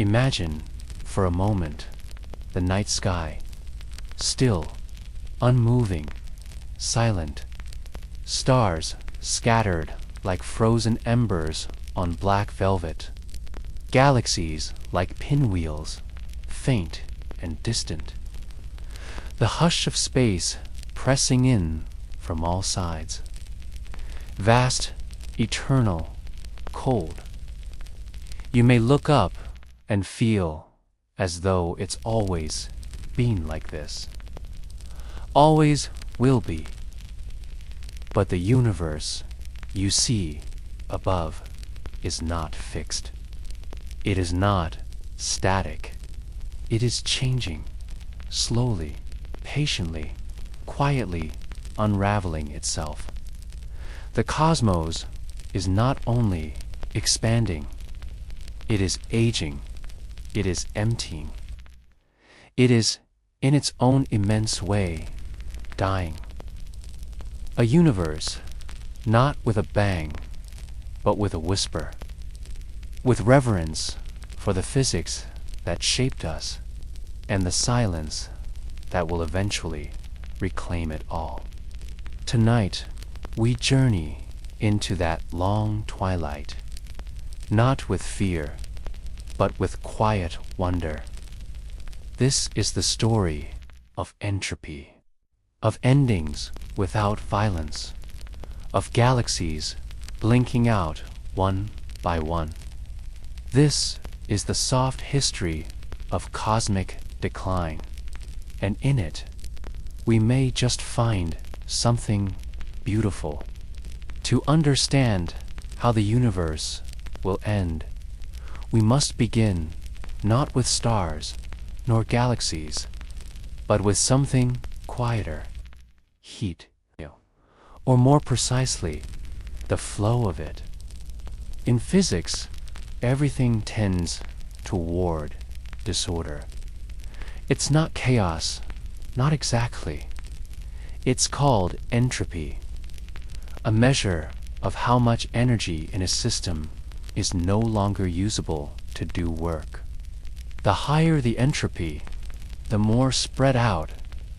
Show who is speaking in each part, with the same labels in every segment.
Speaker 1: Imagine, for a moment, the night sky, still, unmoving, silent, stars scattered like frozen embers on black velvet, galaxies like pinwheels, faint and distant. The hush of space pressing in from all sides. Vast, eternal, cold. You may look up and feel as though it's always been like this. Always will be. But the universe you see above is not fixed. It is not static. It is changing, slowly, patiently, quietly unraveling itself. The cosmos is not only expanding, it is aging, it is emptying. It is, in its own immense way, dying. A universe, not with a bang, but with a whisper, with reverence for the physics that shaped us, and the silence that will eventually reclaim it all. Tonight, we journey into that long twilight, not with fear, but with quiet wonder. This is the story of entropy, of endings without violence, of galaxies blinking out one by one. This is the soft history of cosmic decline, and in it, we may just find something beautiful. To understand how the universe will end, we must begin not with stars nor galaxies, but with something quieter, heat, or more precisely, the flow of it. In physics, everything tends toward disorder. It's not chaos, not exactly. It's called entropy, a measure of how much energy in a system is no longer usable to do work. The higher the entropy, the more spread out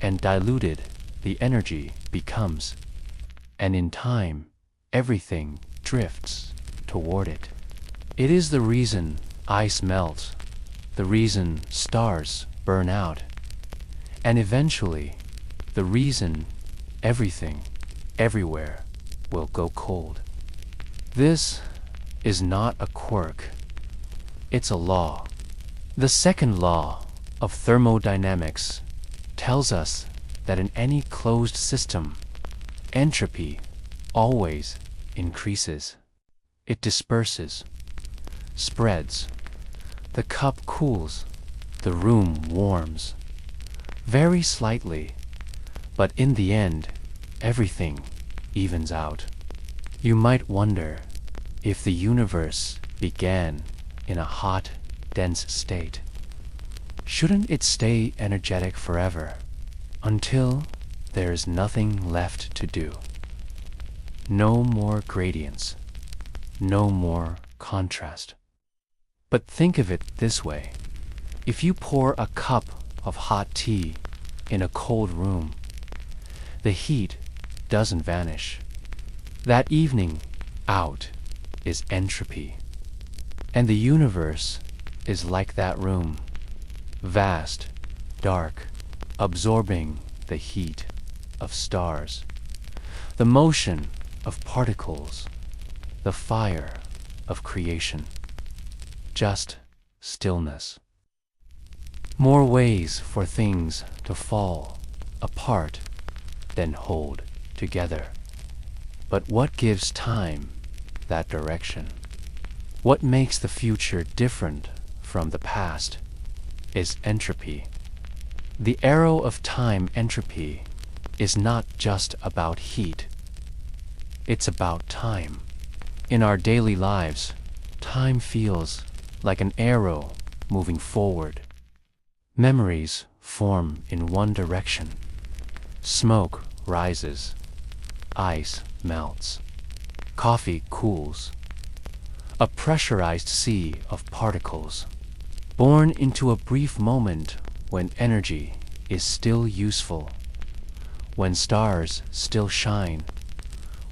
Speaker 1: and diluted the energy becomes, and in time, everything drifts toward it. It is the reason ice melts, the reason stars burn out, and eventually, the reason everything, everywhere, will go cold. This is not a quirk. It's a law. The second law of thermodynamics tells us that in any closed system, entropy always increases. It disperses, spreads. The cup cools, the room warms. Very slightly, but in the end, everything evens out. You might wonder if the universe began in a hot, dense state. Shouldn't it stay energetic forever, until there is nothing left to do? No more gradients, no more contrast. But think of it this way. If you pour a cup of hot tea in a cold room, the heat doesn't vanish. That evening out is entropy. And the universe is like that room, vast, dark, absorbing the heat of stars, the motion of particles, the fire of creation. Just stillness. More ways for things to fall apart than hold together. But what gives time that direction? What makes the future different from the past is entropy. The arrow of time entropy is not just about heat. It's about time. In our daily lives, time feels like an arrow moving forward. Memories form in one direction. Smoke rises. Ice melts. Coffee cools. A pressurized sea of particles. born into a brief moment when energy is still useful, when stars still shine,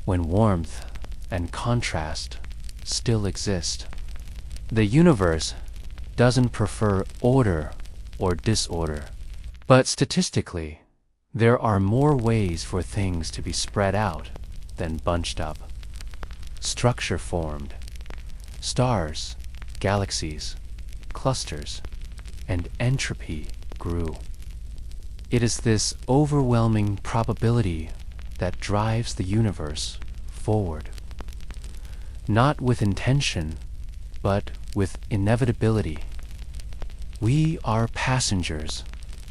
Speaker 1: when warmth and contrast still exist. The universe doesn't prefer order or disorder, but statistically, there are more ways for things to be spread out than bunched up. Structure formed. Stars, galaxies, clusters, and entropy grew. It is this overwhelming probability that drives the universe forward. Not with intention, but with inevitability. We are passengers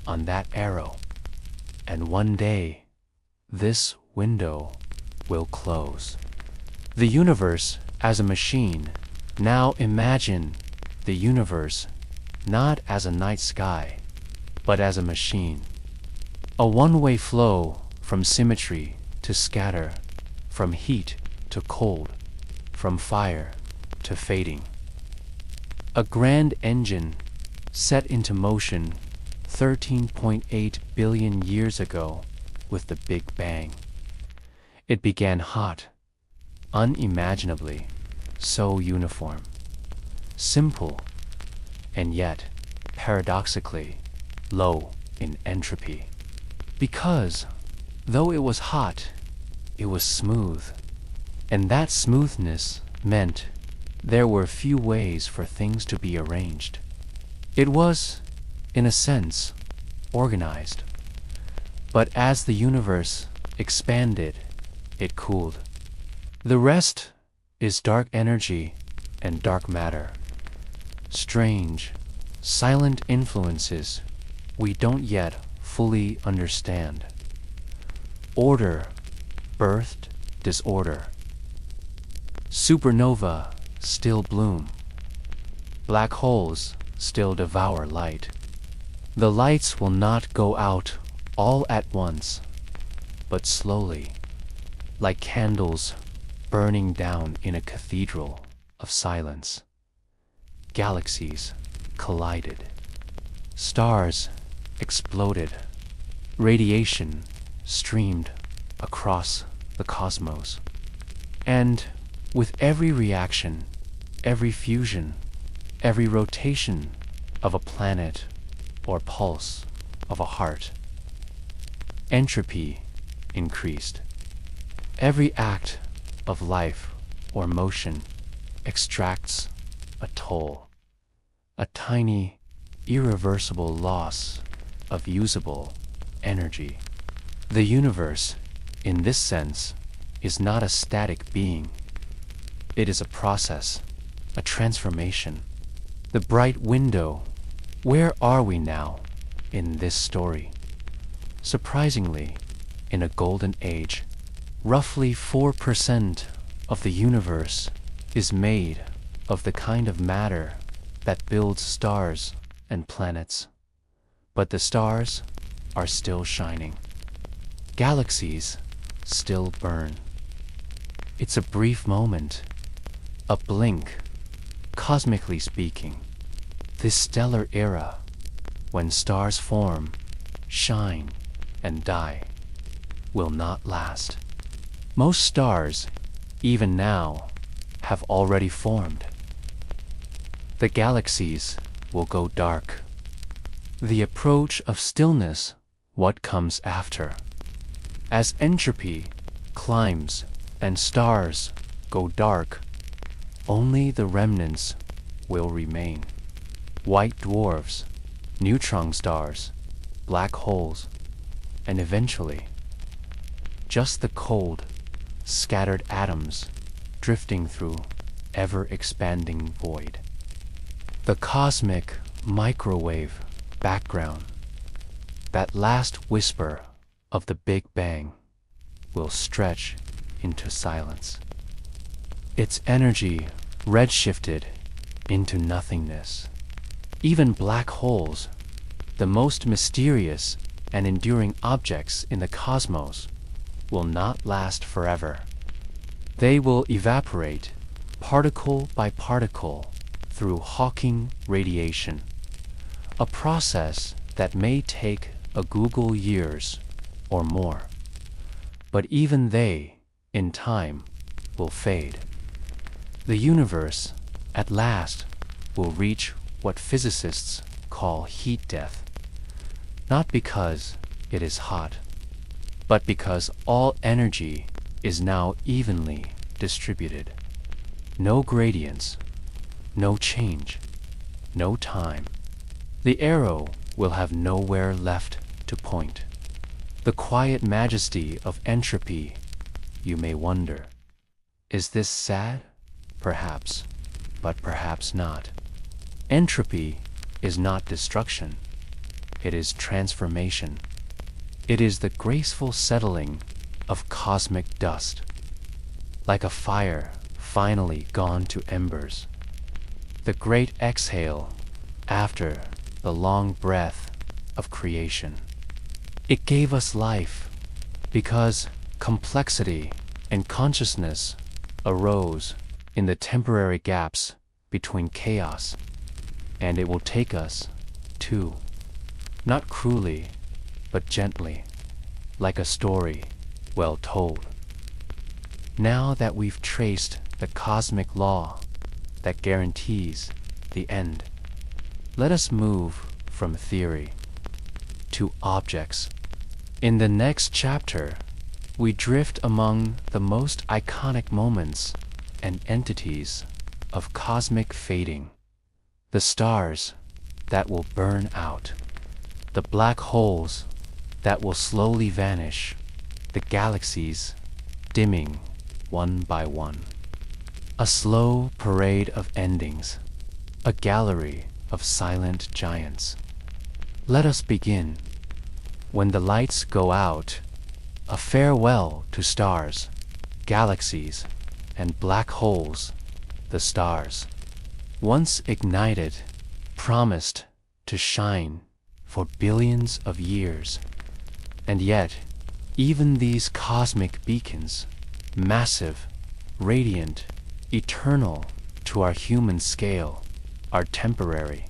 Speaker 1: on that arrow, and one day, this window will close. The universe as a machine. Now imagine the universe not as a night sky, but as a machine. A one-way flow from symmetry to scatter, from heat to cold, from fire to fading. A grand engine set into motion 13.8 billion years ago with the Big Bang. It began hot, unimaginably, so uniform, simple, and yet, paradoxically, low in entropy. Because, though it was hot, it was smooth, and that smoothness meant there were few ways for things to be arranged. It was, in a sense, organized. But as the universe expanded, it cooled. The rest is dark energy and dark matter. Strange, silent influences we don't yet fully understand. Order birthed disorder. Supernova still bloom. Black holes still devour light. The lights will not go out all at once, but slowly, like candles burning down in a cathedral of silence. Galaxies collided. Stars exploded. Radiation streamed across the cosmos. And with every reaction, every fusion, every rotation of a planet or pulse of a heart, entropy increased. Every act of life or motion extracts a toll, a tiny, irreversible loss of usable energy. The universe, in this sense, is not a static being. It is a process, a transformation. The bright window. Where are we now in this story? Surprisingly, in a golden age, roughly 4% of the universe is made of the kind of matter that builds stars and planets. But the stars are still shining. Galaxies still burn. It's a brief moment, a blink, cosmically speaking. This stellar era, when stars form, shine, and die, will not last. Most stars, even now, have already formed. The galaxies will go dark. The approach of stillness, what comes after. As entropy climbs and stars go dark, only the remnants will remain. White dwarfs, neutron stars, black holes, and eventually, just the cold, scattered atoms drifting through ever-expanding void. The cosmic microwave background, that last whisper of the Big Bang, will stretch into silence. Its energy redshifted into nothingness. Even black holes, the most mysterious and enduring objects in the cosmos, will not last forever. They will evaporate particle by particle through Hawking radiation. a process that may take a Google years or more. But even they, in time, will fade. The universe, at last, will reach what physicists call heat death, not because it is hot, but because all energy is now evenly distributed. No gradients, no change, no time. The arrow will have nowhere left to point. The quiet majesty of entropy, you may wonder. Is this sad? Perhaps, but perhaps not. Entropy is not destruction. It is transformation. It is the graceful settling of cosmic dust, like a fire finally gone to embers. The great exhale after the long breath of creation. It gave us life because complexity and consciousness arose in the temporary gaps between chaos, and it will take us too, not cruelly, but gently, like a story well told. Now that we've traced the cosmic law that guarantees the end, let us move from theory to objects. In the next chapter, we drift among the most iconic moments and entities of cosmic fading. The stars that will burn out, the black holes that will slowly vanish, the galaxies dimming one by one. A slow parade of endings, a gallery of silent giants. Let us begin. When the lights go out, a farewell to stars, galaxies, and black holes. The stars, once ignited, promised to shine for billions of years. And yet, even these cosmic beacons, massive, radiant, eternal to our human scale, are temporary.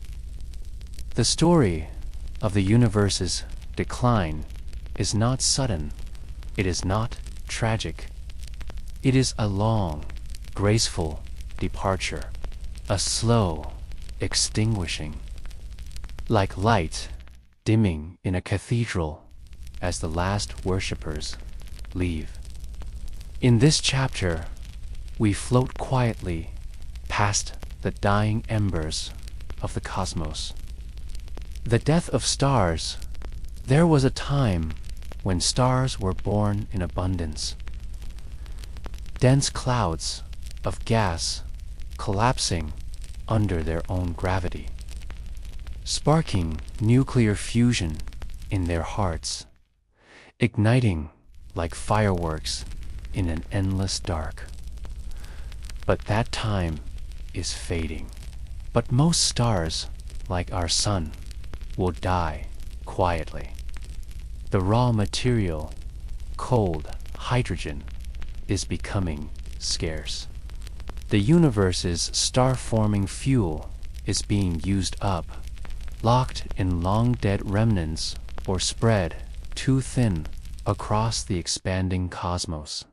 Speaker 1: The story of the universe's decline is not sudden. It is not tragic. It is a long, graceful departure, a slow extinguishing, like light dimming in a cathedral as the last worshippers leave. In this chapter, we float quietly past the dying embers of the cosmos. The death of stars. There was a time when stars were born in abundance. Dense clouds of gas collapsing under their own gravity, sparking nuclear fusion in their hearts, igniting like fireworks in an endless dark. But that time is fading. But most stars, like our sun, will die quietly. The raw material, cold hydrogen, is becoming scarce. The universe's star-forming fuel is being used up, locked in long-dead remnants or spread too thin across the expanding cosmos.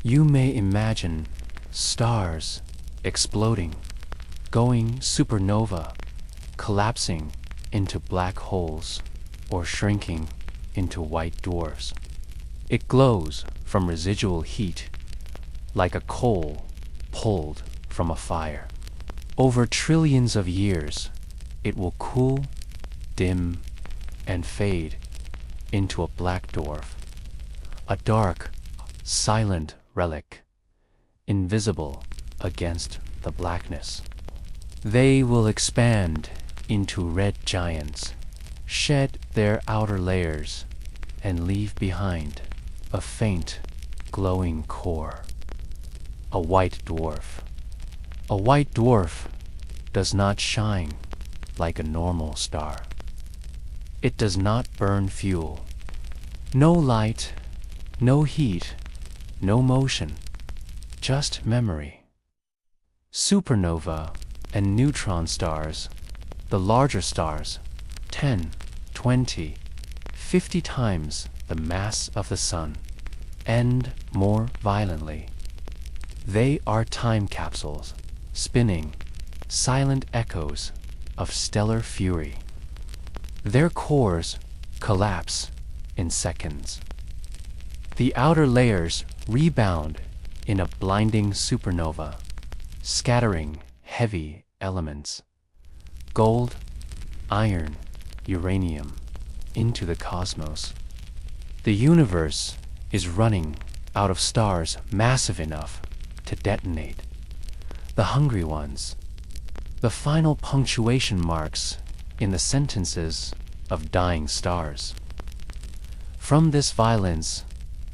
Speaker 1: You may imagine stars exploding, going supernova, collapsing into black holes, or shrinking into white dwarfs. It glows from residual heat, like a coal pulled from a fire. Over trillions of years, it will cool, dim, and fade into a black dwarf, a dark, silent relic, invisible against the blackness. They will expand into red giants, shed their outer layers, and leave behind a faint, glowing core. A white dwarf. A white dwarf does not shine like a normal star. It does not burn fuel. No light, no heat, no motion, just memory. Supernova and neutron stars The larger stars, 10, 20, 50 times the mass of the Sun, end more violently. They are time capsules, spinning, silent echoes of stellar fury. Their cores collapse in seconds. The outer layers rebound in a blinding supernova, scattering heavy elements, gold, iron, uranium, into the cosmos. The universe is running out of stars massive enough to detonate. The hungry ones, the final punctuation marks in the sentences of dying stars. From this violence,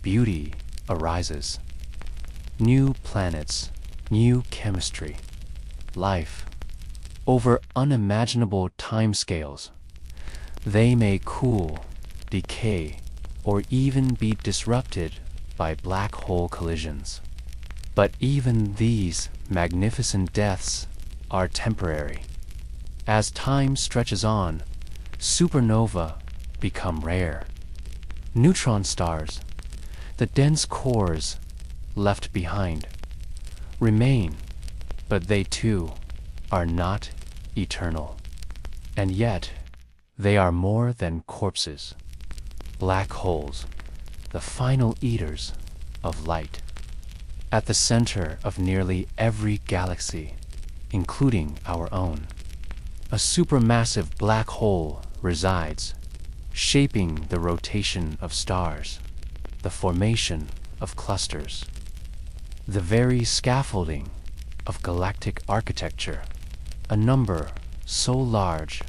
Speaker 1: beauty arises. New planets, new chemistry, life, over unimaginable timescales. They may cool, decay, or even be disrupted by black hole collisions. But even these magnificent deaths are temporary. As time stretches on, supernovae become rare. Neutron stars, the dense cores left behind, remain, but they too are not eternal. And yet, they are more than corpses. Black holes, the final eaters of light. At the center of nearly every galaxy, including our own, a supermassive black hole resides, shaping the rotation of stars, the formation of clusters, the very scaffolding of galactic architecture, a number so large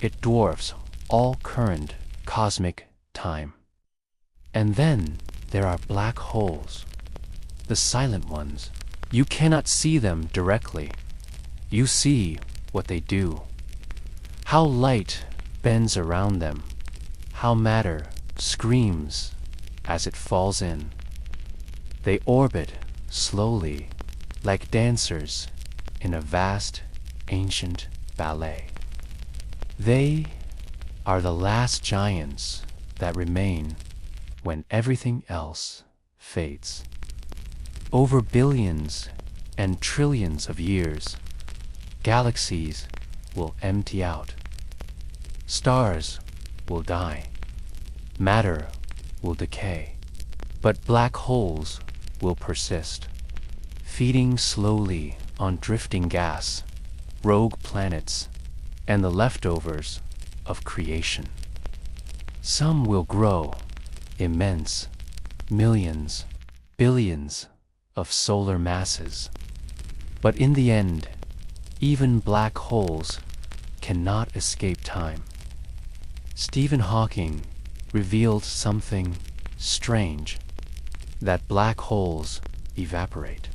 Speaker 1: it dwarfs all current cosmic time. And then there are black holes, the silent ones. You cannot see them directly. You see what they do. How light bends around them, how matter screams as it falls in. They orbit slowly, like dancers in a vast, ancient ballet. They are the last giants that remain when everything else fades. Over billions and trillions of years, galaxies will empty out. Stars will die. Matter will decay. But black holes will persist, feeding slowly on drifting gas, rogue planets, and the leftovers of creation. Some will grow immense, millions, billions of solar masses. But in the end, even black holes cannot escape time. Stephen Hawking revealed something strange, that black holes evaporate.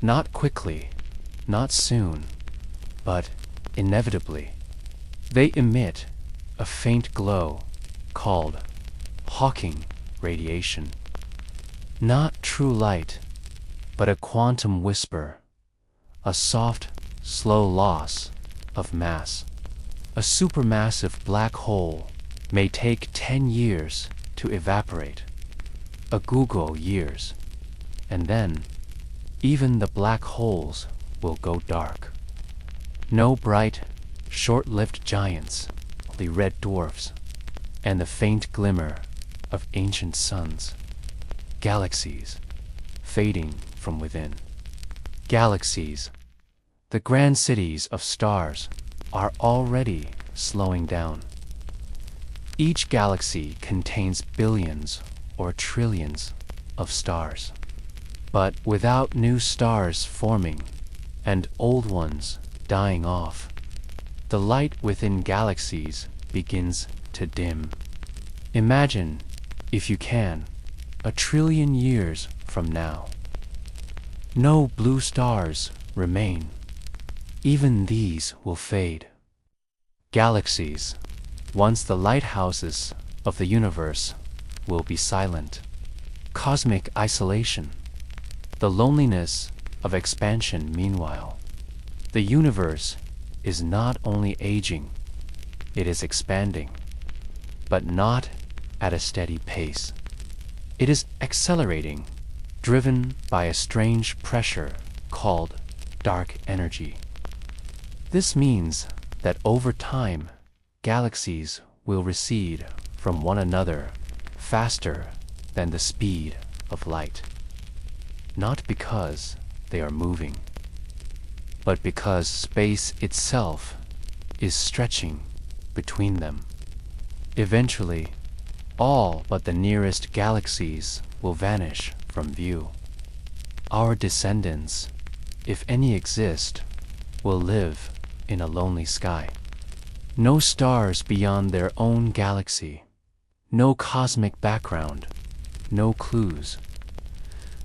Speaker 1: Not quickly, not soon, but inevitably. They emit a faint glow called Hawking radiation. Not true light, but a quantum whisper, a soft, slow loss of mass. A supermassive black hole may take 10 years to evaporate, a Google years, and then even the black holes will go dark. No bright, short-lived giants, only red dwarfs, and the faint glimmer of ancient suns. Galaxies, fading from within. Galaxies, the grand cities of stars, are already slowing down. Each galaxy contains billions or trillions of stars. But without new stars forming and old ones dying off, the light within galaxies begins to dim. Imagine, if you can, 1 trillion years from now. No blue stars remain. Even these will fade. Galaxies, once the lighthouses of the universe, will be silent. Cosmic isolation, the loneliness of expansion meanwhile. The universe is not only aging, it is expanding, but not at a steady pace. It is accelerating, driven by a strange pressure called dark energy. This means that over time, galaxies will recede from one another faster than the speed of light. Not because they are moving, but because space itself is stretching between them. Eventually, all but the nearest galaxies will vanish from view. Our descendants, if any exist, will live in a lonely sky. No stars beyond their own galaxy, no cosmic background, no clues.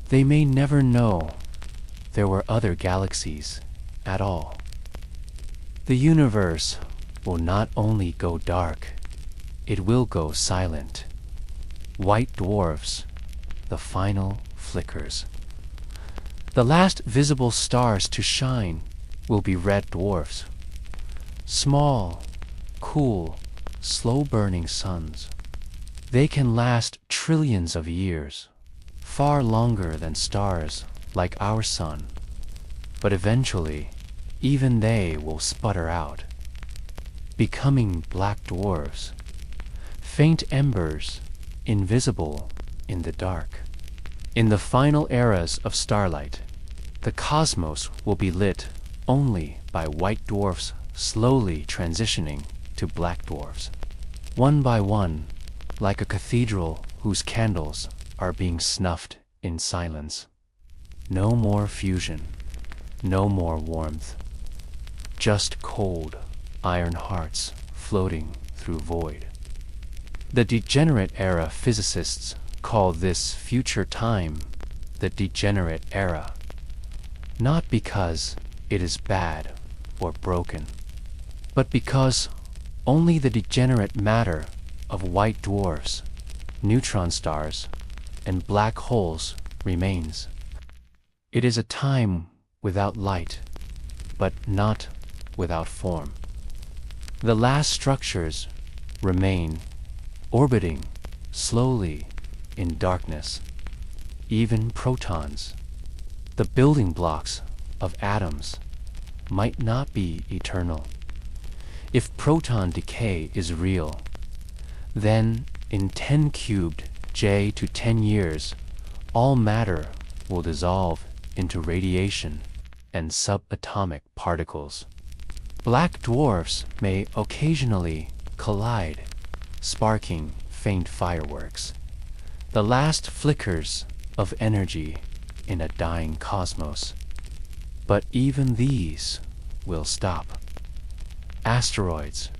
Speaker 1: They may never know there were other galaxies at all. The universe will not only go dark, it will go silent. White dwarfs, the final flickers. The last visible stars to shine will be red dwarfs. Small, cool, slow-burning suns. They can last trillions of years, far longer than stars like our sun. But eventually, even they will sputter out, becoming black dwarfs, faint embers, invisible in the dark. In the final eras of starlight, the cosmos will be lit only by white dwarfs slowly transitioning to black dwarfs. One by one, like a cathedral whose candles are being snuffed in silence. No more fusion, no more warmth. Just cold, iron hearts floating through void. The degenerate era physicists call this future time the degenerate era, not because it is bad or broken, but because only the degenerate matter of white dwarfs, neutron stars, and black holes remains. It is a time without light, but not without form. The last structures remain, orbiting slowly in darkness. Even protons, the building blocks of atoms, might not be eternal. If proton decay is real, then in 10 cubed J to 10 years, all matter will dissolve into radiation and subatomic particles. Black dwarfs may occasionally collide, sparking faint fireworks, the last flickers of energy in a dying cosmos. But even these will stop. Asteroids,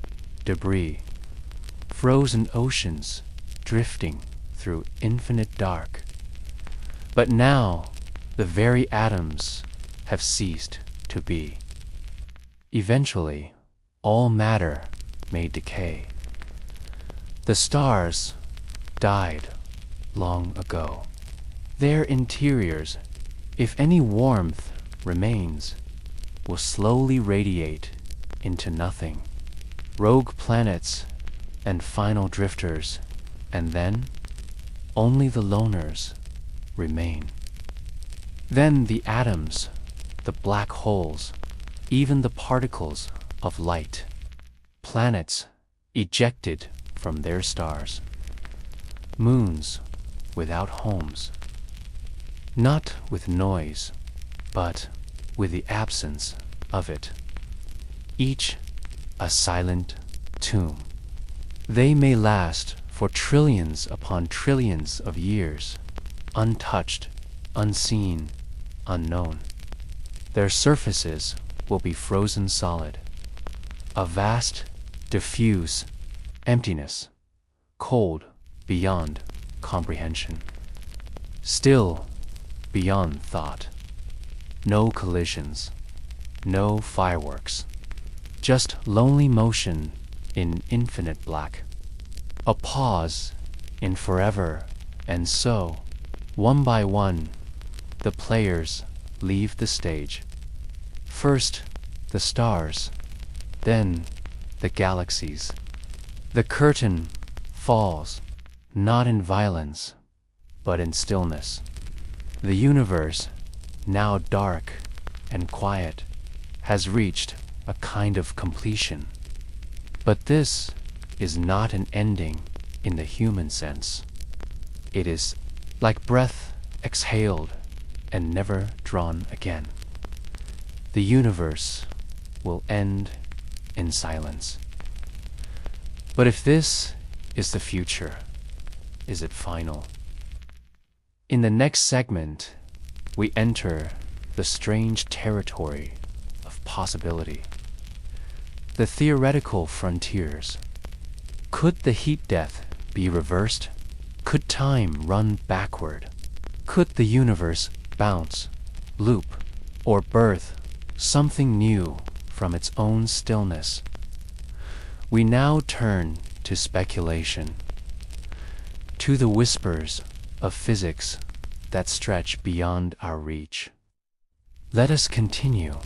Speaker 1: debris, frozen oceans drifting through infinite dark. But now the very atoms have ceased to be. Eventually, all matter may decay. The stars died long ago. Their interiors, if any warmth remains, will slowly radiate into nothing. Rogue planets and final drifters, and then only the loners remain. Then the atoms, the black holes, even the particles of light, planets ejected from their stars, moons without homes, not with noise, but with the absence of it, each a silent tomb. They may last for trillions upon trillions of years, untouched, unseen, unknown. Their surfaces will be frozen solid, a vast, diffuse emptiness, cold beyond comprehension, still beyond thought. No collisions, no fireworks, just lonely motion in infinite black. A pause in forever, and so, one by one, the players leave the stage. First, the stars, Then, the galaxies. The curtain falls, not in violence, but in stillness. The universe, now dark and quiet, has reached a kind of completion. But this is not an ending in the human sense. It is like breath exhaled and never drawn again. The universe will end in silence. But if this is the future, is it final? In the next segment, we enter the strange territory of possibility. The theoretical frontiers. Could the heat death be reversed? Could time run backward? Could the universe bounce, loop, or birth something new from its own stillness? We now turn to speculation, to the whispers of physics that stretch beyond our reach. Let us continue.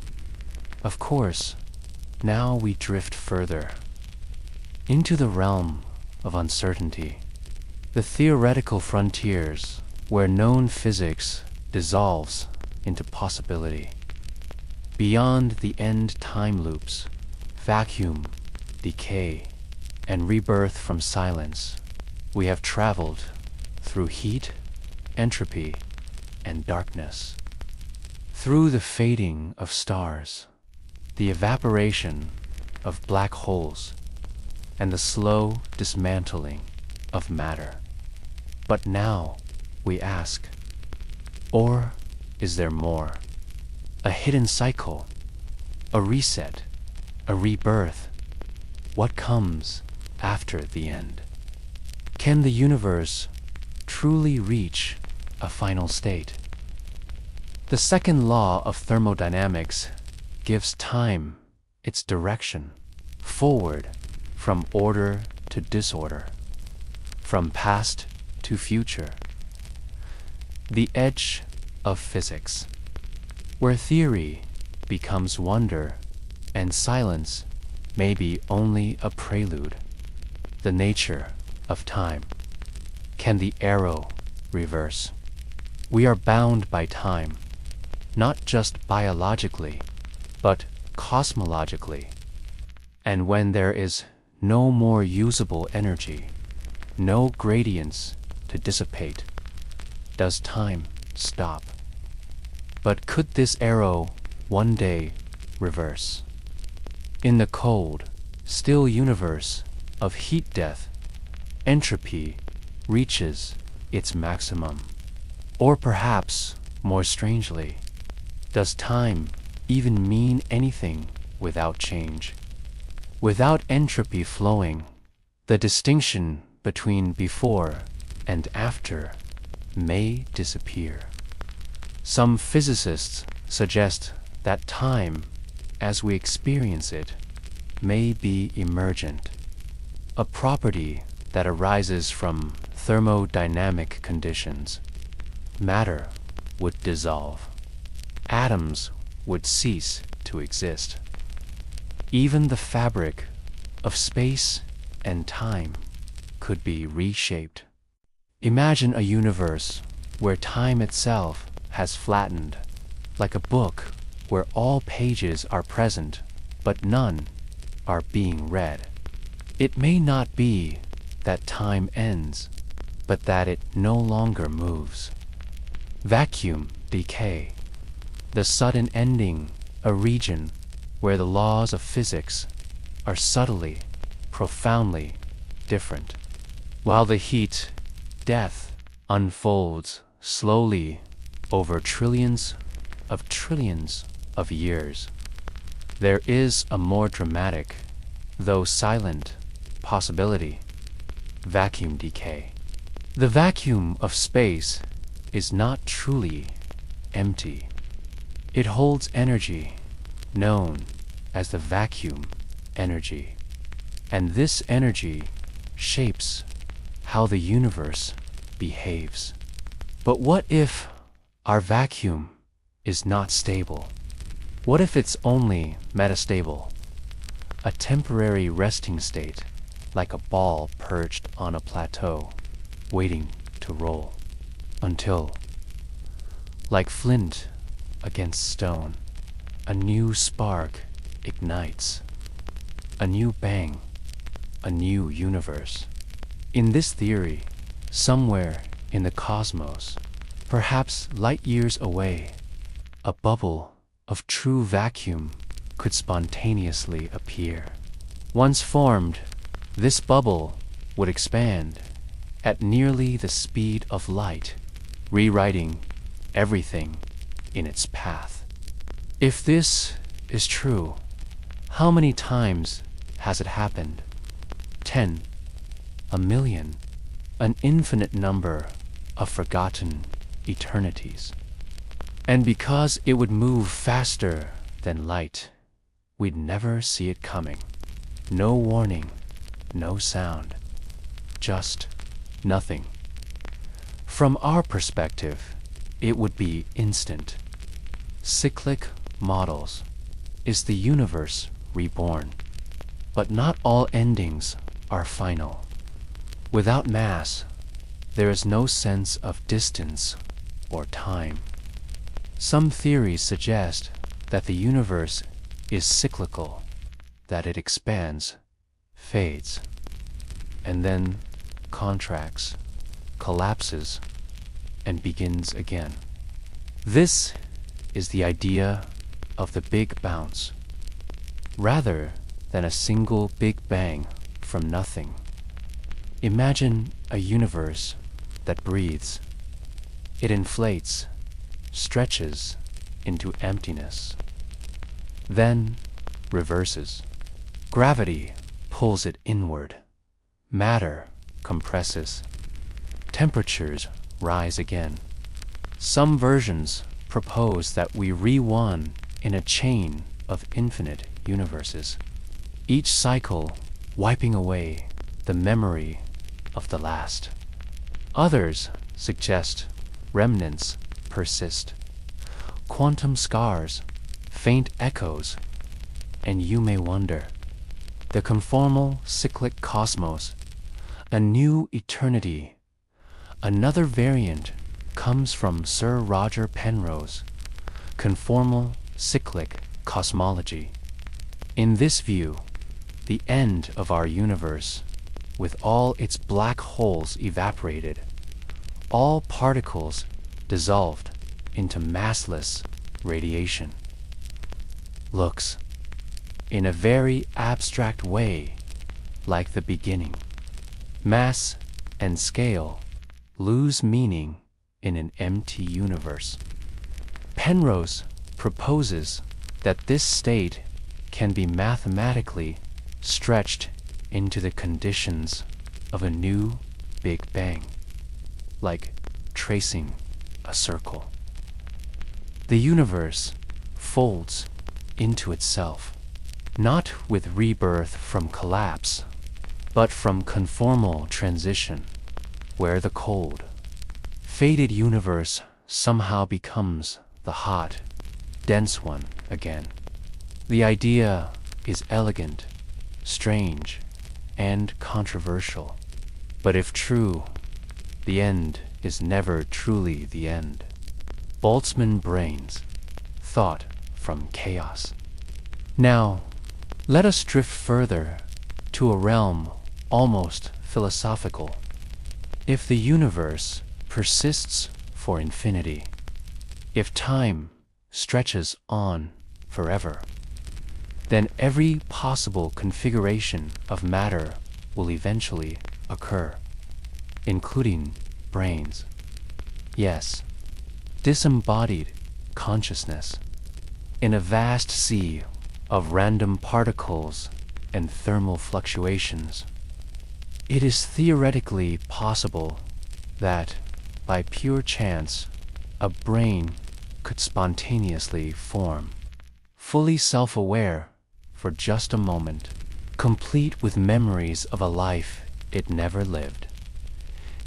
Speaker 1: Of course, now we drift further into the realm of uncertainty, the theoretical frontiers where known physics dissolves into possibility. Beyond the end time loops, vacuum, decay, and rebirth from silence, we have traveled through heat, entropy, and darkness. Through the fading of stars, the evaporation of black holes, and the slow dismantling of matter. But now we ask, or is there more? A hidden cycle, a reset, a rebirth. What comes after the end? Can the universe truly reach a final state? The second law of thermodynamics gives time its direction, forward from order to disorder, from past to future. The edge of physics, where theory becomes wonder and silence may be only a prelude. The nature of time. Can the arrow reverse? We are bound by time, not just biologically, but cosmologically. And when there is no more usable energy, no gradients to dissipate, does time stop? But could this arrow one day reverse? In the cold, still universe of heat death, entropy reaches its maximum. Or perhaps, more strangely, does time even mean anything without change? Without entropy flowing, the distinction between before and after may disappear. Some physicists suggest that time, as we experience it, may be emergent, a property that arises from thermodynamic conditions. Matter would dissolve. Atoms would cease to exist. Even the fabric of space and time could be reshaped. Imagine a universe where time itself has flattened, like a book where all pages are present, but none are being read. It may not be that time ends, but that it no longer moves. Vacuum decay, the sudden ending, a region where the laws of physics are subtly, profoundly different. While the heat, death, unfolds slowly over trillions of years, there is a more dramatic, though silent, possibility: vacuum decay. The vacuum of space is not truly empty. It holds energy, known as the vacuum energy. And this energy shapes how the universe behaves. But what if our vacuum is not stable? What if it's only metastable? a temporary resting state, like a ball perched on a plateau, waiting to roll, until, like flint against stone, a new spark ignites, a new bang, a new universe. In this theory, somewhere in the cosmos, perhaps light years away, a bubble of true vacuum could spontaneously appear. Once formed, this bubble would expand at nearly the speed of light, rewriting everything in its path. If this is true, how many times has it happened? 10, a million, an infinite number of forgotten eternities. And because it would move faster than light, we'd never see it coming. No warning, no sound, just nothing. From our perspective, it would be instant. Cyclic models. Is the universe reborn? But not all endings are final. Without mass, there is no sense of distance or time. Some theories suggest that the universe is cyclical, that it expands, fades, and then contracts, collapses, and begins again. This is the idea of the Big Bounce, rather than a single Big Bang from nothing. Imagine a universe that breathes. It inflates, stretches into emptiness, then reverses. Gravity pulls it inward. Matter compresses. Temperatures rise again. Some versions propose that we re-one in a chain of infinite universes, each cycle wiping away the memory of the last. Others suggest remnants persist, quantum scars, faint echoes, and you may wonder, the conformal cyclic cosmos, a new eternity. Another variant comes from Sir Roger Penrose's conformal cyclic cosmology. In this view, the end of our universe, with all its black holes evaporated, all particles dissolved into massless radiation, looks, in a very abstract way, like the beginning. Mass and scale lose meaning in an empty universe. Penrose proposes that this state can be mathematically stretched into the conditions of a new Big Bang, like tracing a circle. The universe folds into itself, not with rebirth from collapse, but from conformal transition, where the cold, faded universe somehow becomes the hot, dense one again. The idea is elegant, strange, and controversial, but if true, the end is never truly the end. Boltzmann brains, thought from chaos. Now, let us drift further to a realm almost philosophical. If the universe persists for infinity, if time stretches on forever, then every possible configuration of matter will eventually occur, including brains. Yes, disembodied consciousness, in a vast sea of random particles and thermal fluctuations. It is theoretically possible that, by pure chance, a brain could spontaneously form, fully self-aware for just a moment, complete with memories of a life it never lived.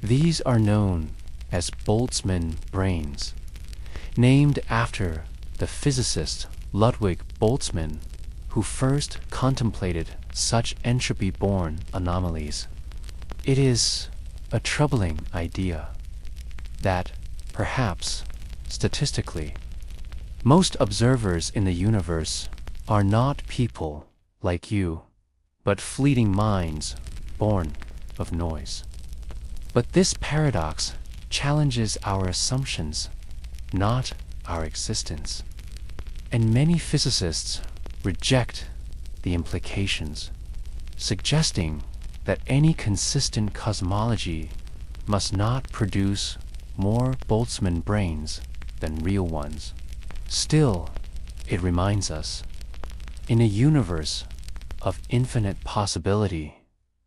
Speaker 1: These are known as Boltzmann brains, named after the physicist Ludwig Boltzmann, who first contemplated such entropy-born anomalies. It is a troubling idea that, perhaps, statistically, most observers in the universe are not people like you, but fleeting minds born of noise. But this paradox challenges our assumptions, not our existence. And many physicists reject the implications, suggesting that any consistent cosmology must not produce more Boltzmann brains than real ones. Still, it reminds us, in a universe of infinite possibility,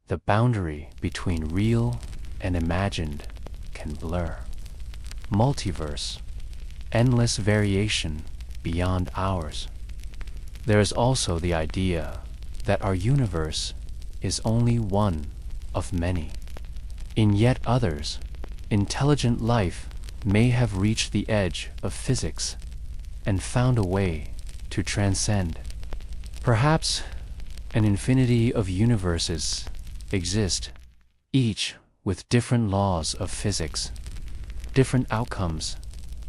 Speaker 1: the boundary between real and imagined can blur. Multiverse, endless variation beyond ours. There is also the idea that our universe is only one of many. In yet others, intelligent life may have reached the edge of physics and found a way to transcend. Perhaps an infinity of universes exist, each with different laws of physics, different outcomes,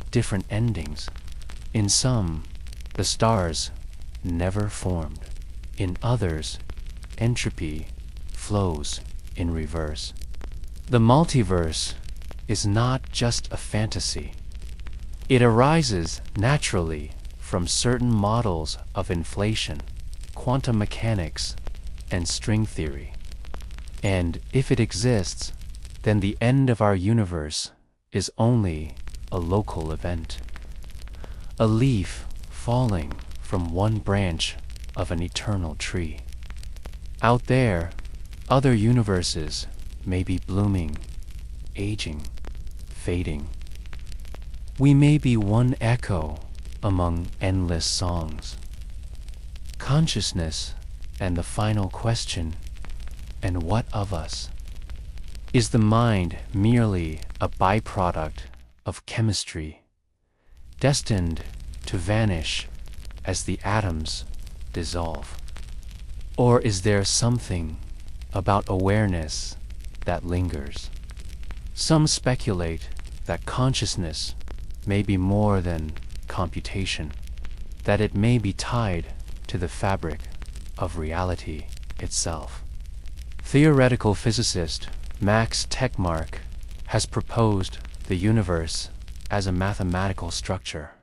Speaker 1: different endings. In some, the stars never formed. In others, entropy flows in reverse. The multiverse is not just a fantasy. It arises naturally from certain models of inflation, quantum mechanics, and string theory. And if it exists, then the end of our universe is only a local event. A leaf falling from one branch of an eternal tree. Out there, other universes may be blooming, aging, fading. We may be one echo among endless songs. Consciousness and the final question, and what of us? Is the mind merely a byproduct of chemistry, destined to vanish as the atoms dissolve? Or is there something about awareness that lingers? Some speculate that consciousness may be more than computation, that it may be tied to the fabric of reality itself. Theoretical physicist Max Tegmark has proposed the universe as a mathematical structure,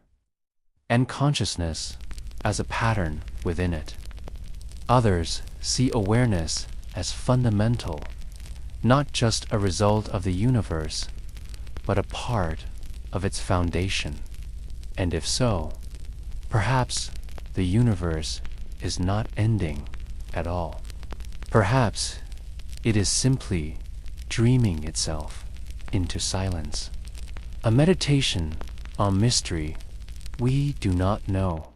Speaker 1: and consciousness as a pattern within it. Others see awareness as fundamental, not just a result of the universe, but a part of its foundation. And if so, perhaps the universe is not ending at all. Perhaps it is simply dreaming itself into silence. A meditation on mystery. We do not know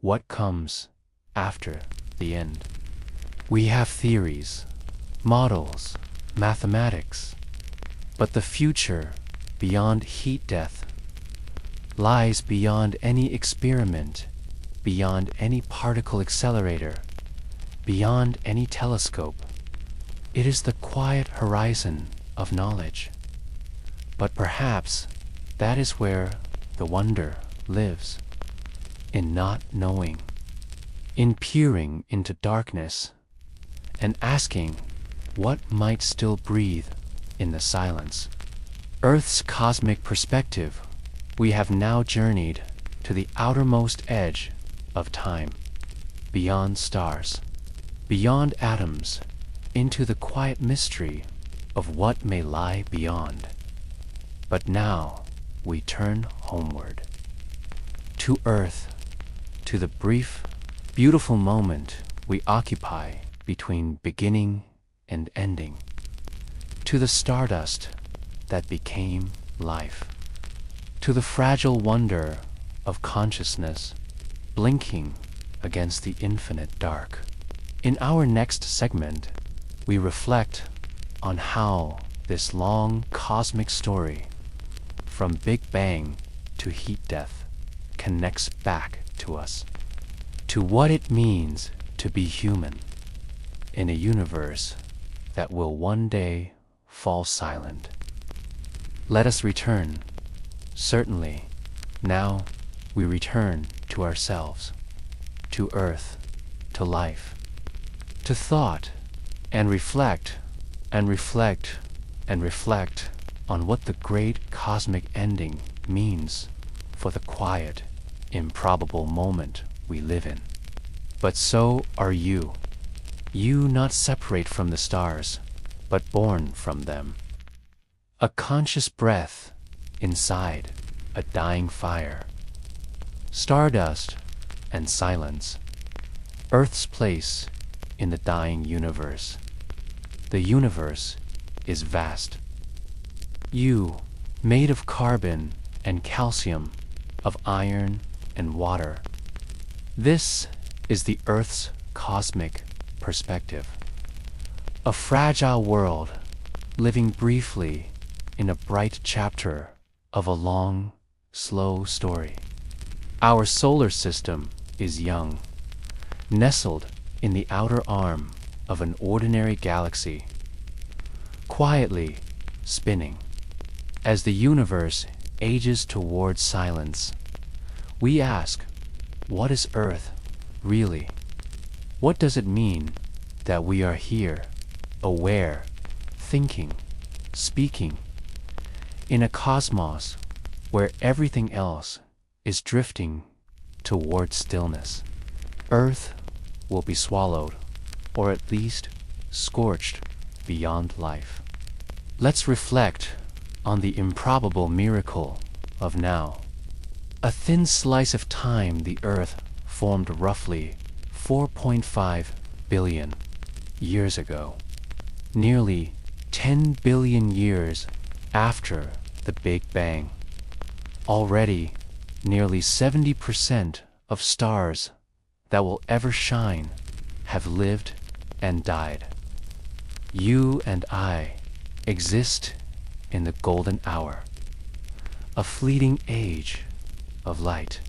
Speaker 1: what comes after the end. We have theories, models, mathematics, but the future beyond heat death lies beyond any experiment, beyond any particle accelerator, beyond any telescope. It is the quiet horizon of knowledge. But perhaps that is where the wonder lives, in not knowing, in peering into darkness, and asking what might still breathe in the silence. Earth's cosmic perspective, we have now journeyed to the outermost edge of time, beyond stars, beyond atoms, into the quiet mystery of what may lie beyond. But now we turn homeward, to Earth, to the brief, beautiful moment we occupy between beginning and ending, to the stardust that became life, to the fragile wonder of consciousness blinking against the infinite dark. In our next segment, we reflect on how this long cosmic story, from Big Bang to heat death, connects back to us, to what it means to be human in a universe that will one day fall silent. Let us return. Certainly, now we return to ourselves, to Earth, to life, to thought, and reflect, and reflect, and reflect on what the great cosmic ending means for the quiet, improbable moment we live in. But so are you. You not separate from the stars, but born from them. A conscious breath inside a dying fire. Stardust and silence. Earth's place in the dying universe. The universe is vast. You, made of carbon and calcium, of iron and water. This is the Earth's cosmic perspective. A fragile world living briefly in a bright chapter of a long, slow story. Our solar system is young, nestled in the outer arm of an ordinary galaxy, quietly spinning. As the universe ages towards silence, we ask, what is Earth really? What does it mean that we are here, aware, thinking, speaking, in a cosmos where everything else is drifting toward stillness? Earth will be swallowed, or at least scorched beyond life. Let's reflect on the improbable miracle of now. A thin slice of time, the Earth formed roughly 4.5 billion years ago, nearly 10 billion years after the Big Bang. Already, nearly 70% of stars that will ever shine have lived and died. You and I exist in the golden hour, a fleeting age of light.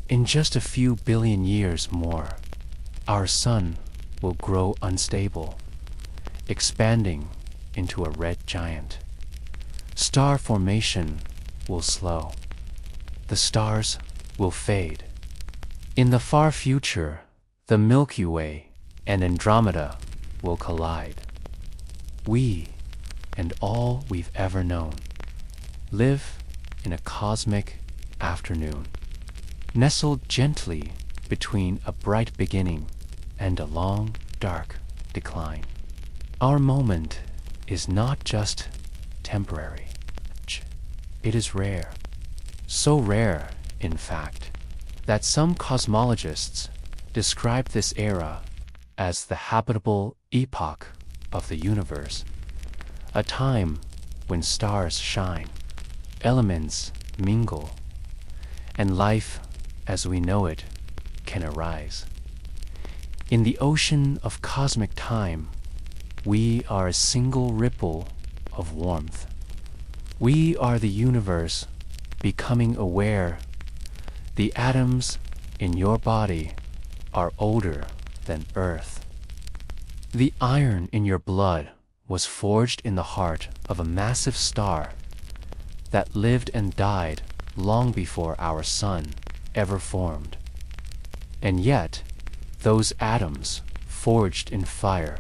Speaker 1: In just a few billion years more, our sun will grow unstable, expanding into a red giant. Star formation will slow. The stars will fade. In the far future, the Milky Way and Andromeda will collide. We, and all we've ever known, live in a cosmic afternoon, nestled gently between a bright beginning and a long, dark decline. Our moment is not just temporary. It is rare. So rare, in fact, that some cosmologists describe this era as the habitable epoch of the universe, a time when stars shine, elements mingle, and life as we know it can arise. In the ocean of cosmic time, we are a single ripple of warmth. We are the universe becoming aware. The atoms in your body are older than Earth. The iron in your blood was forged in the heart of a massive star that lived and died long before our sun ever formed. And yet, those atoms, forged in fire,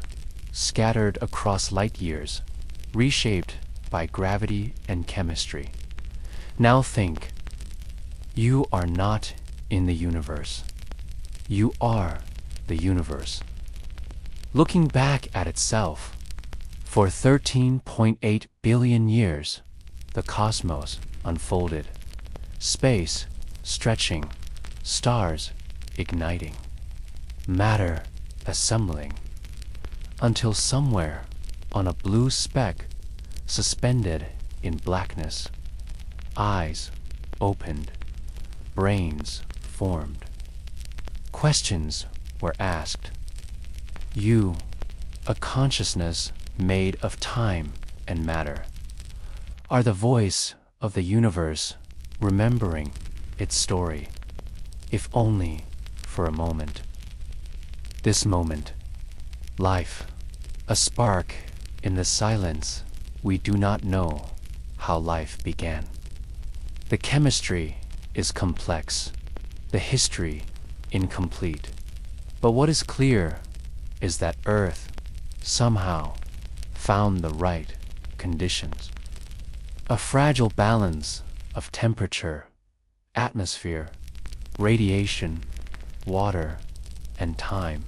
Speaker 1: scattered across light years, reshaped by gravity and chemistry. Now think, you are not in the universe. You are the universe. Looking back at itself, for 13.8 billion years, the cosmos unfolded, space stretching, stars igniting, matter assembling, until somewhere on a blue speck suspended in blackness, eyes opened, brains formed. Questions were asked. You, a consciousness made of time and matter, are the voice of the universe remembering its story, if only for a moment. this moment. Life, a spark in the silence. We do not know how life began. The chemistry is complex, the history incomplete. But what is clear is that Earth somehow found the right conditions. A fragile balance of temperature, atmosphere, radiation, water, and time.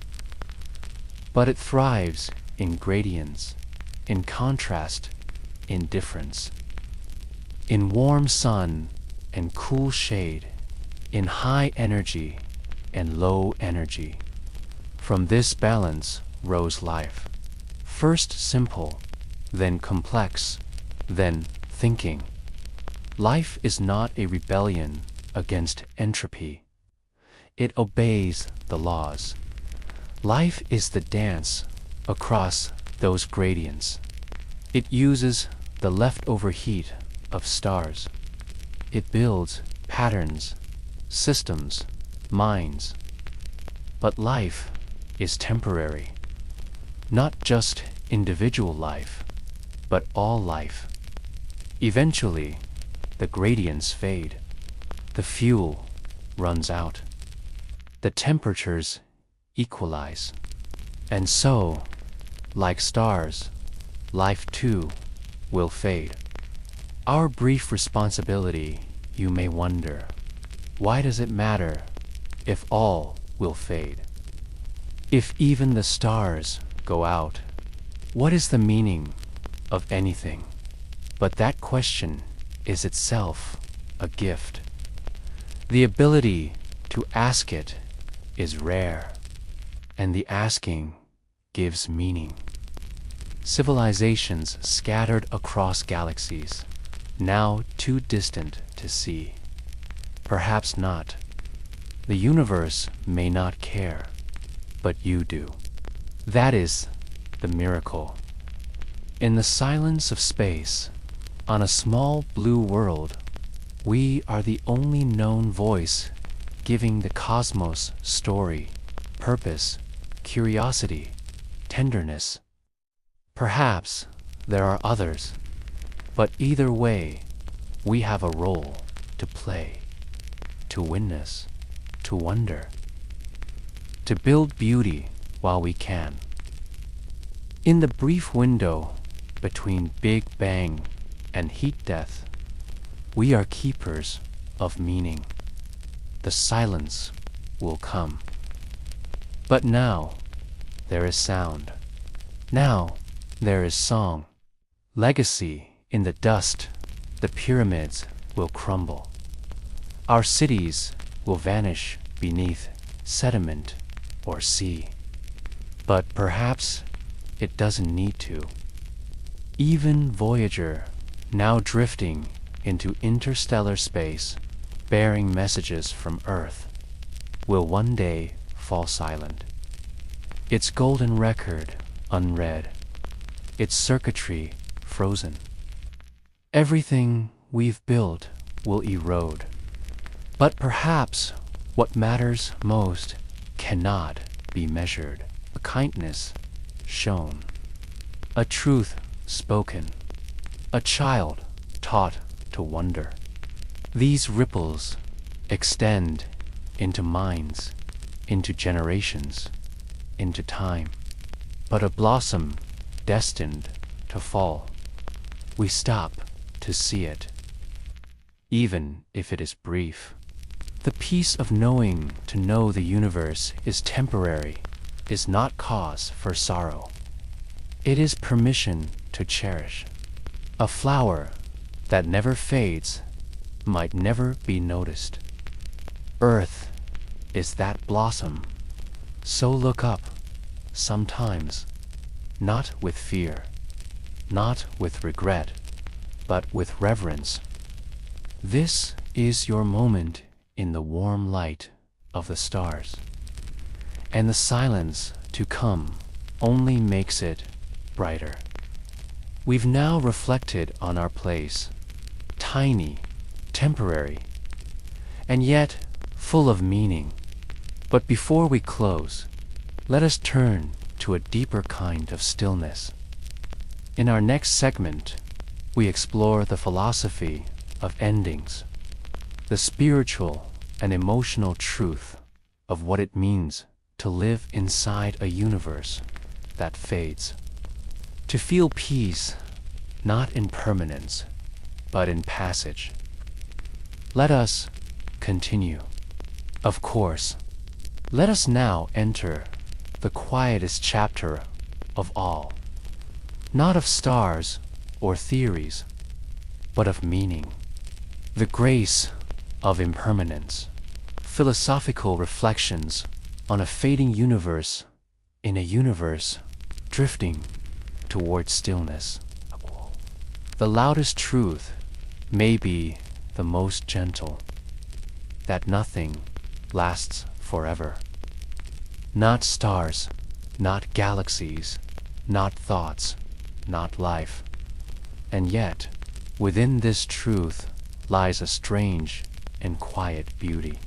Speaker 1: But it thrives in gradients, in contrast, in difference. In warm sun and cool shade, in high energy and low energy. From this balance rose life. First simple, then complex, then thinking. Life is not a rebellion against entropy. It obeys the laws. Life is the dance across those gradients. It uses the leftover heat of stars. It builds patterns, systems, minds. But life is temporary. Not just individual life, but all life. Eventually, the gradients fade. The fuel runs out. The temperatures equalize. And so, like stars, life too will fade. Our brief responsibility, you may wonder, why does it matter if all will fade? If even the stars go out, what is the meaning of anything? But that question is itself a gift. The ability to ask it is rare, and the asking gives meaning. Civilizations scattered across galaxies, now too distant to see. Perhaps not. The universe may not care, but you do. That is the miracle. In the silence of space, on a small blue world, we are the only known voice giving the cosmos story, purpose, curiosity, tenderness. Perhaps there are others, but either way, we have a role to play, to witness, to wonder, to build beauty while we can. In the brief window between Big Bang and heat death, we are keepers of meaning. The silence will come. But now there is sound. Now there is song. Legacy in the dust, the pyramids will crumble. Our cities will vanish beneath sediment or sea. But perhaps it doesn't need to. Even Voyager, now drifting into interstellar space, bearing messages from Earth, will one day fall silent. Its golden record unread, its circuitry frozen. Everything we've built will erode. But perhaps what matters most cannot be measured. A kindness shown, a truth spoken, a child taught to wonder. These ripples extend into minds, into generations, into time. But a blossom destined to fall, we stop to see it, even if it is brief. The peace of knowing to know the universe is temporary is not cause for sorrow. It is permission to cherish. A flower that never fades might never be noticed. Earth is that blossom. So look up, sometimes, not with fear, not with regret, but with reverence. This is your moment in the warm light of the stars. And the silence to come only makes it brighter. We've now reflected on our place, tiny, temporary, and yet full of meaning. But before we close, let us turn to a deeper kind of stillness. In our next segment, we explore the philosophy of endings, the spiritual and emotional truth of what it means to live inside a universe that fades. To feel peace, not in permanence, but in passage. Let us continue. Of course, let us now enter the quietest chapter of all, not of stars or theories, but of meaning, the grace of impermanence, philosophical reflections on a fading universe in a universe drifting toward stillness. The loudest truth may be the most gentle, that nothing lasts forever. Not stars, not galaxies, not thoughts, not life. And yet, within this truth lies a strange and quiet beauty,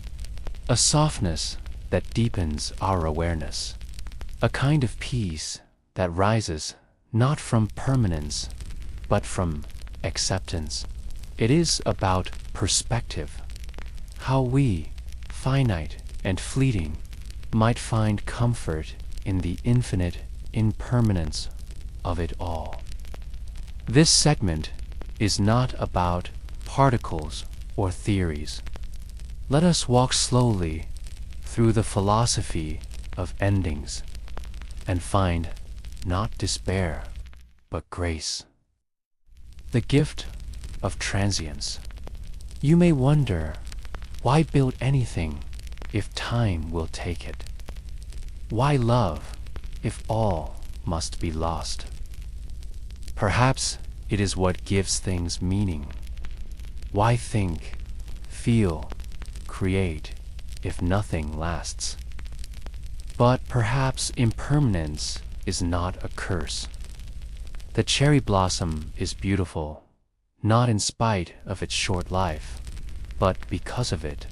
Speaker 1: a softness that deepens our awareness, a kind of peace that rises not from permanence, but from acceptance. It is about perspective, how we, finite and fleeting, might find comfort in the infinite impermanence of it all. This segment is not about particles or theories. Let us walk slowly through the philosophy of endings and find not despair, but grace. The gift of transience. You may wonder, why build anything if time will take it? Why love if all must be lost? Perhaps it is what gives things meaning. Why think, feel, create if nothing lasts? But perhaps impermanence is not a curse. The cherry blossom is beautiful, not in spite of its short life, but because of it.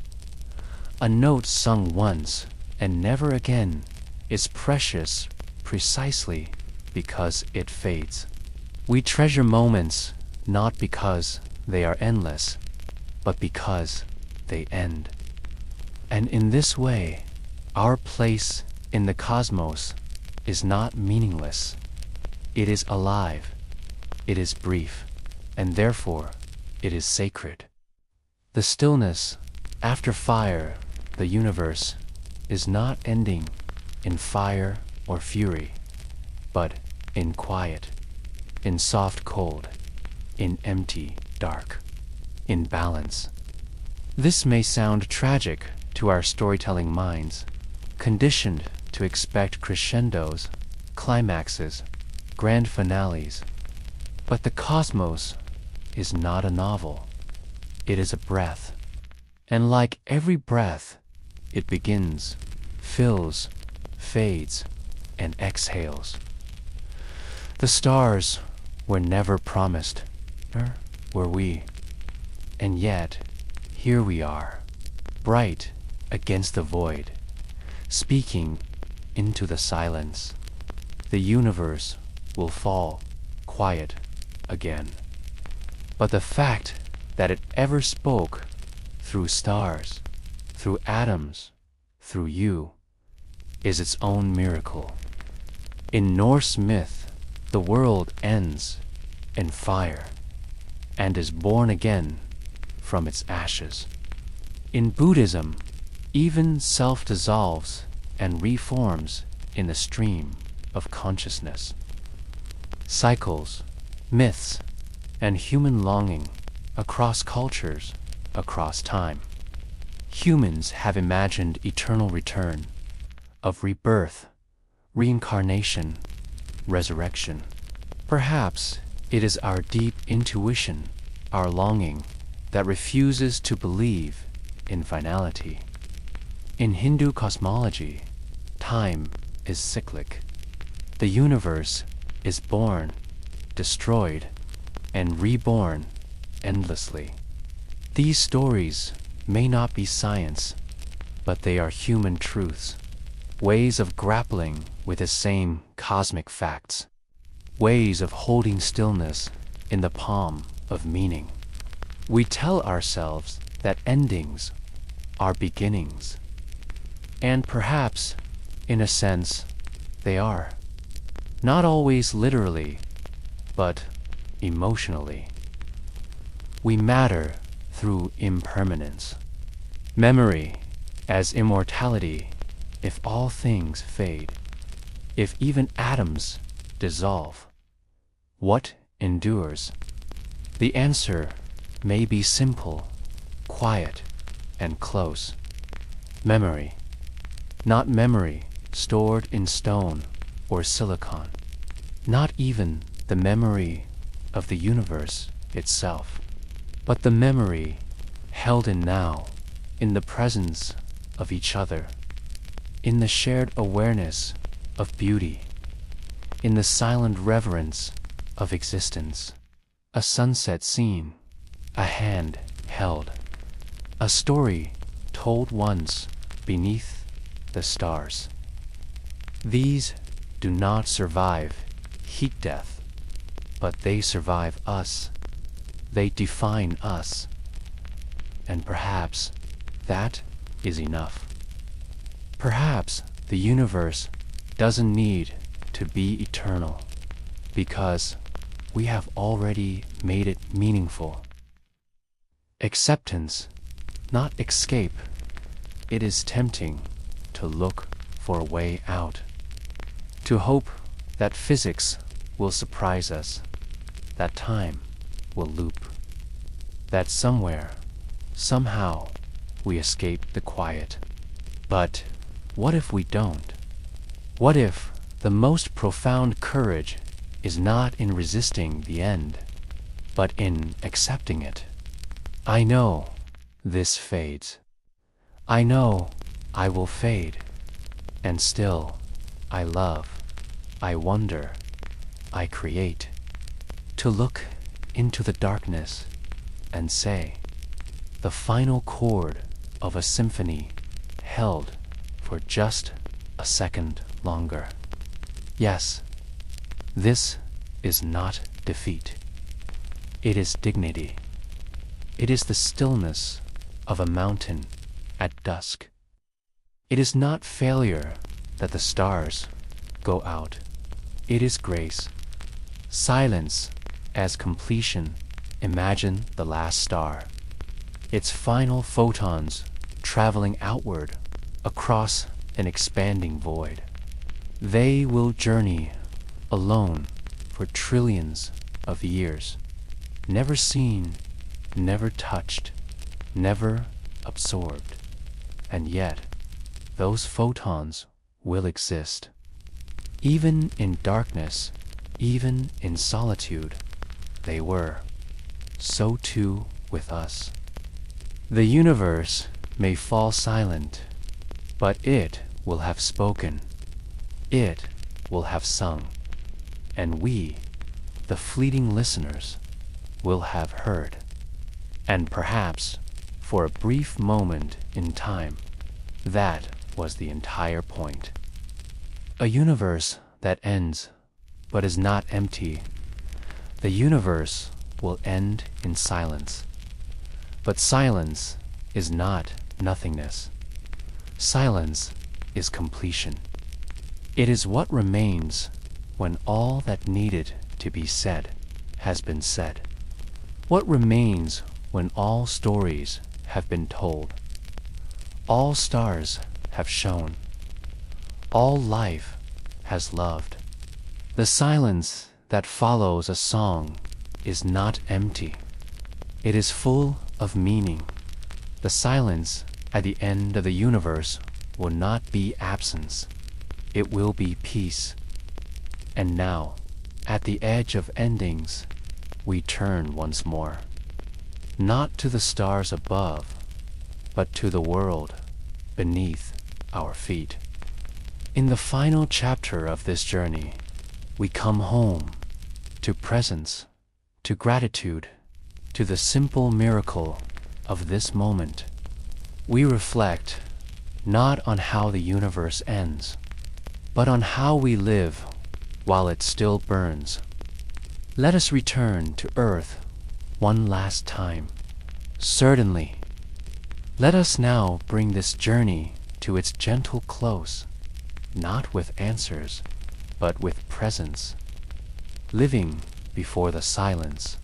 Speaker 1: A note sung once and never again is precious precisely because it fades. We treasure moments not because they are endless, but because they end. And in this way, our place in the cosmos is not meaningless. It is alive, it is brief, and therefore it is sacred. The stillness after fire, the universe, is not ending in fire or fury, but in quiet, in soft cold, in empty dark, in balance. This may sound tragic to our storytelling minds, conditioned to expect crescendos, climaxes, grand finales. But the cosmos is not a novel. It is a breath. And like every breath, it begins, fills, fades, and exhales. The stars were never promised, nor were we. And yet, here we are, bright against the void, speaking into the silence. The universe will fall quiet again. But the fact that it ever spoke through stars, through atoms, through you, is its own miracle. In Norse myth, the world ends in fire and is born again from its ashes. In Buddhism, even self dissolves and reforms in the stream of consciousness. Cycles, myths, and human longing across cultures, across time. Humans have imagined eternal return, of rebirth, reincarnation, resurrection. Perhaps it is our deep intuition, our longing, that refuses to believe in finality. In Hindu cosmology, time is cyclic. The universe is born, destroyed, and reborn endlessly. These stories may not be science, but they are human truths. ways of grappling with the same cosmic facts, ways of holding stillness in the palm of meaning. We tell ourselves that endings are beginnings, and perhaps, in a sense, they are. Not always literally, but emotionally. We matter through impermanence. Memory as immortality if all things fade, if even atoms dissolve. What endures? The answer may be simple, quiet, and close. Memory. Not memory stored in stone or silicon. Not even the memory of the universe itself, but the memory held in now, in the presence of each other, in the shared awareness of beauty, in the silent reverence of existence. A sunset scene, a hand held, a story told once beneath the stars. These do not survive heat death, but they survive us. They define us. And perhaps that is enough. Perhaps the universe doesn't need to be eternal, because we have already made it meaningful. Acceptance, not escape. It is tempting to look for a way out, to hope that physics will surprise us, that time will loop, that somewhere, somehow, we escape the quiet. But what if we don't? What if the most profound courage is not in resisting the end, but in accepting it? I know this fades. I know I will fade. And still, I love, I wonder, I create. To look into the darkness and say, the final chord of a symphony held for just a second longer. Yes, this is not defeat. It is dignity. It is the stillness of a mountain at dusk. It is not failure that the stars go out. It is grace. Silence as completion. Imagine the last star, its final photons traveling outward across an expanding void. They will journey alone for trillions of years, never seen, never touched, never absorbed. And yet, those photons will exist. Even in darkness, even in solitude, they were. So too with us. The universe may fall silent, but it will have spoken. It will have sung. And we, the fleeting listeners, will have heard. And perhaps, for a brief moment in time, that was the entire point. A universe that ends, but is not empty. The universe will end in silence. But silence is not nothingness. Silence is completion. It is what remains when all that needed to be said has been said. What remains when all stories have been told, all stars have shone, all life has loved. The silence that follows a song is not empty. It is full of meaning. The silence at the end of the universe will not be absence. It will be peace. And now, at the edge of endings, we turn once more, not to the stars above, but to the world beneath our feet. In the final chapter of this journey, we come home to presence, to gratitude, to the simple miracle of this moment. We reflect, not on how the universe ends, but on how we live while it still burns. Let us return to Earth one last time. Certainly, let us now bring this journey to its gentle close, not with answers, but with presence, living before the silence,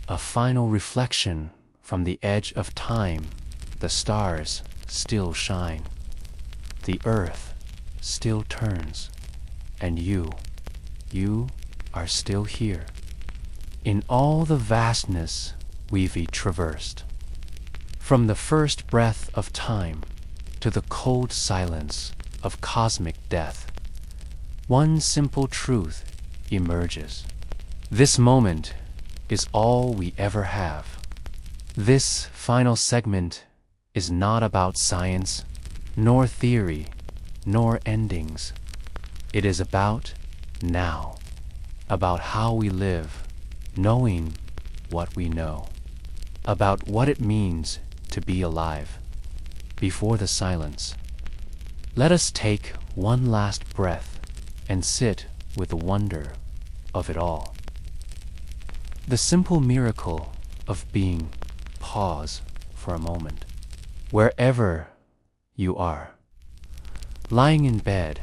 Speaker 1: a final reflection from the edge of time. The stars still shine, the earth still turns, and you are still here, in all the vastness we've traversed. From the first breath of time to the cold silence of cosmic death, one simple truth emerges. This moment is all we ever have. This final segment is not about science, nor theory, nor endings. It is about now, about how we live, knowing what we know, about what it means to be alive. Before the silence, let us take one last breath and sit with the wonder of it all. The simple miracle of being. Pause for a moment. Wherever you are, lying in bed,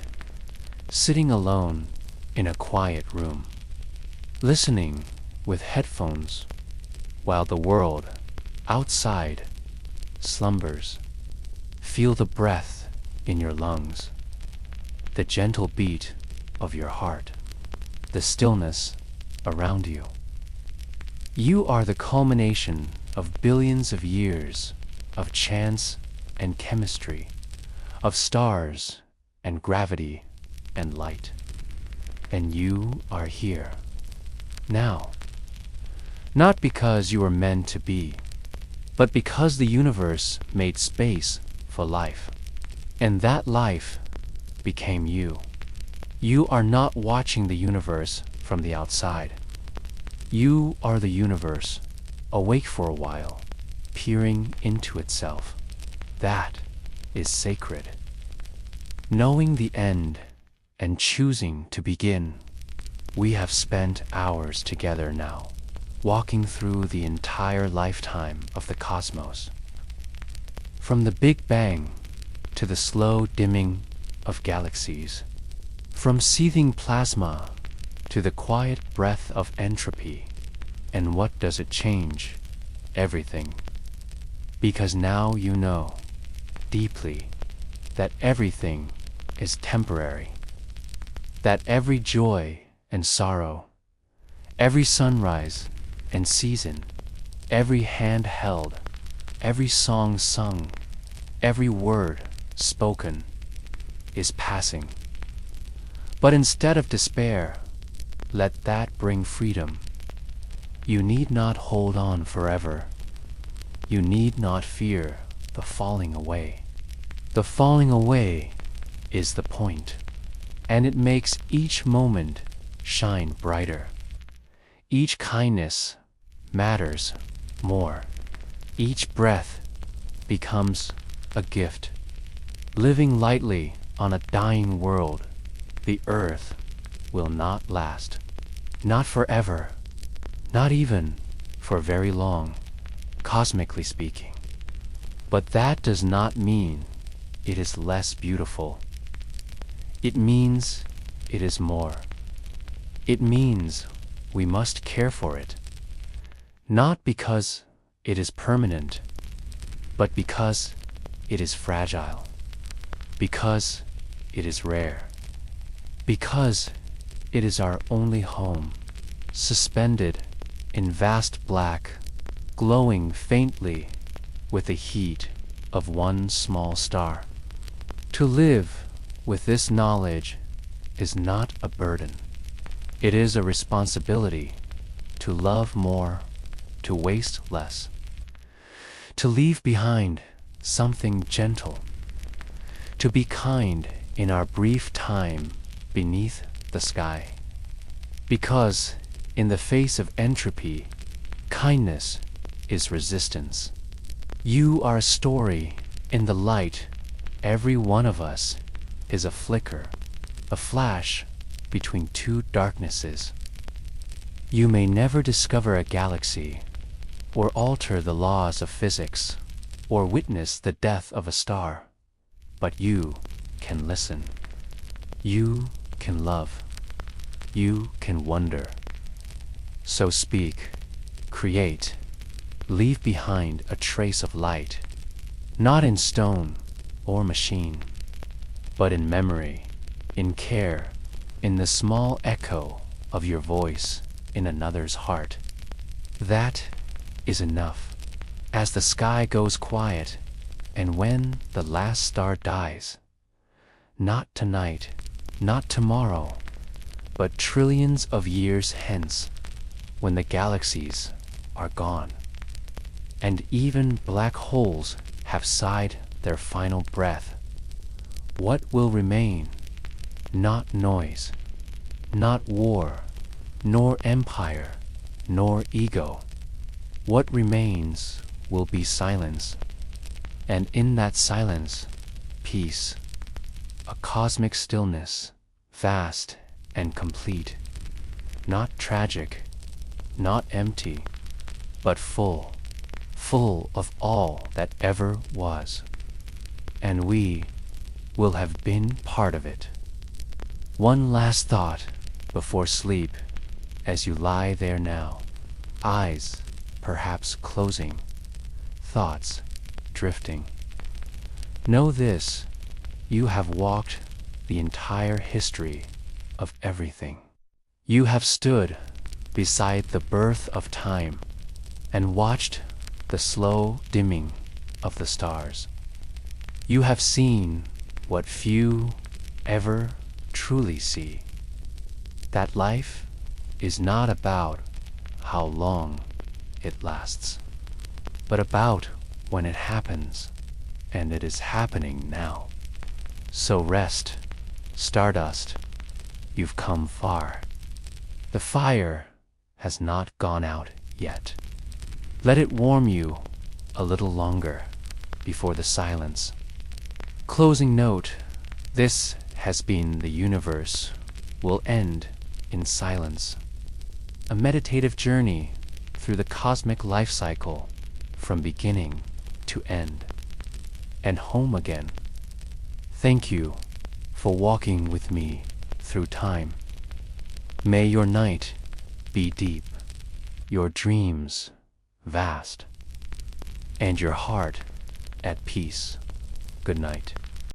Speaker 1: sitting alone in a quiet room, listening with headphones while the world outside slumbers. Feel the breath in your lungs, the gentle beat of your heart, the stillness around you. You are the culmination of billions of years of chance and chemistry, of stars and gravity and light. And you are here, now. Not because you were meant to be, but because the universe made space for life. And that life became you. You are not watching the universe from the outside. You are the universe, awake for a while, peering into itself. That is sacred. Knowing the end and choosing to begin, we have spent hours together now, walking through the entire lifetime of the cosmos. From the Big Bang to the slow dimming of galaxies, from seething plasma to the quiet breath of entropy. And what does it change? Everything. Because now you know, deeply, that everything is temporary. That every joy and sorrow, every sunrise and season, every hand held, every song sung, every word spoken, is passing. But instead of despair, let that bring freedom. You need not hold on forever. You need not fear the falling away. The falling away is the point, and it makes each moment shine brighter. Each kindness matters more. Each breath becomes a gift. Living lightly on a dying world, the earth will not last. Not forever. Not even for very long, cosmically speaking. But that does not mean it is less beautiful. It means it is more. It means we must care for it, not because it is permanent, but because it is fragile, because it is rare, because it is our only home, suspended in vast black, glowing faintly with the heat of one small star. To live with this knowledge is not a burden. It is a responsibility to love more, to waste less, to leave behind something gentle, to be kind in our brief time beneath the sky. Because in the face of entropy, kindness is resistance. You are a story in the light every one of us is a flicker, a flash between two darknesses. You may never discover a galaxy, or alter the laws of physics, or witness the death of a star, but you can listen. You can love. You can wonder. So speak, create, leave behind a trace of light, not in stone or machine, but in memory, in care, in the small echo of your voice in another's heart. That is enough. As the sky goes quiet, and when the last star dies, not tonight, not tomorrow, but trillions of years hence, when the galaxies are gone, and even black holes have sighed their final breath, what will remain? Not noise, not war, nor empire, nor ego. What remains will be silence, and in that silence, peace, a cosmic stillness, vast and complete, not tragic, not empty, but full, full of all that ever was. And we will have been part of it. One last thought before sleep, as you lie there now, eyes perhaps closing, thoughts drifting. Know this, you have walked the entire history of everything. You have stood beside the birth of time and watched the slow dimming of the stars. You have seen what few ever truly see, that life is not about how long it lasts, but about when it happens, and it is happening now. So rest, Stardust, you've come far. The fire has not gone out yet. Let it warm you a little longer before the silence. Closing note, this has been The Universe Will End in Silence, a meditative journey through the cosmic life cycle from beginning to end and home again. Thank you for walking with me through time. May your night be deep, your dreams vast, and your heart at peace. Good night.